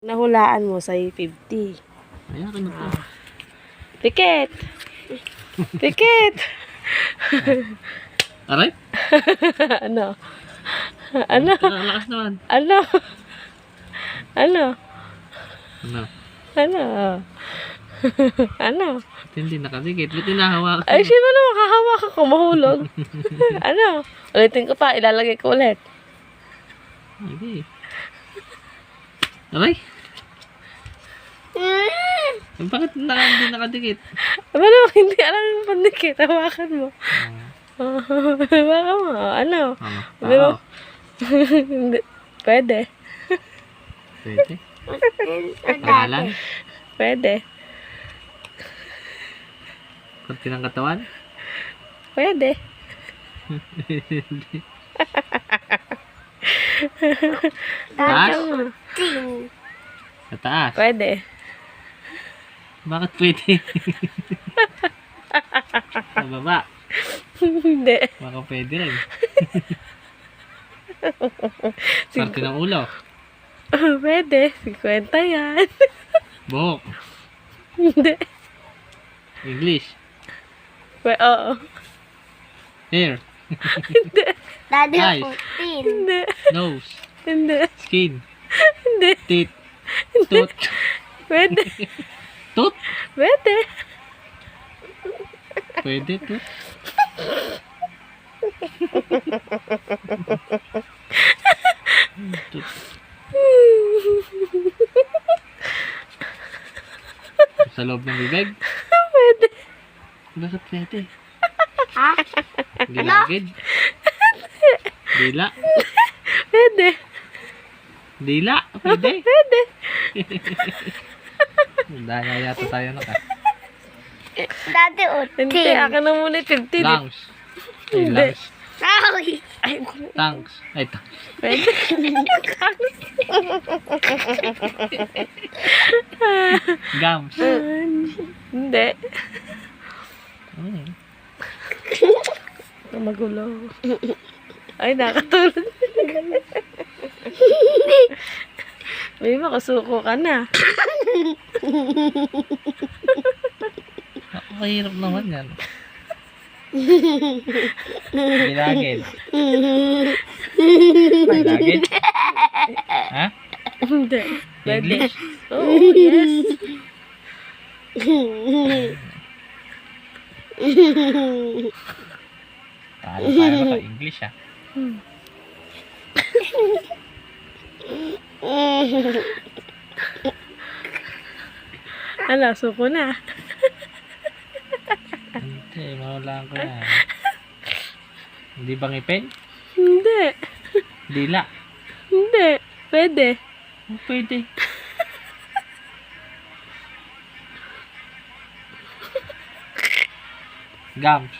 nahulaan mo, sa'yo 50. Ayan, ano to? Pikit! Pikit! Aray? Ano? Ano? Lakas naman. Ano? Ano? Ano? Ano? Ano? Hindi nakadikit. Ba't hinahawakan? Ay, sino naman kakahawak ako, mahulog? Ano? Ulitin ko pa, ilalagay ko ulit. Hindi. Aray? Bakit hindi nakadikit? Ano naman, hindi alam yung pandikit. Hawakan mo. Hawakan mo. Ano? Ano? Sabi mo, Tao. hindi. Pwede. Pwede. Pangalan? Pwede. Kunti ng katawan? Pwede. Taas? Sa taas? Pwede. Bakit pwede? Sa baba? Hindi. Baka pwede rin. Parte ng ulo? Pwede. 50 yan. Buhok? Hindi. English? Oo. Hair? Daddy, Eyes? 14. Hindi. Nose? Hindi. Skin? Hindi. Teeth? Tooth? Pwede. Tooth? Pwede. Pwede tooth? Tooth. Sa loob ng bibig? Pwede. Bakit pwede? Ha? Gilagid? Dila? Pwede. Dila? Pwede? Pwede. Daya yata tayo na ka. Daddy, Hindi. 14. Akin na muna 50. Lungs? Ay, Hindi. lungs. Ay, Ay, Tongues? Ay, tongues. pwede. Gums? Hindi. Hmm. Magulo. Ay, nakatulog. May makasuko ka na. Mahirap naman yan. Gilagid? Gilagid? Ha? Hindi. Pwede. English? Oo, yes. Paano tayo maka-English ha? Ano, suko na. Hindi, mawalaan ko yan. Hindi ba ngipin? Hindi. Dila? Hindi. Pwede. Oh, pwede. Gums?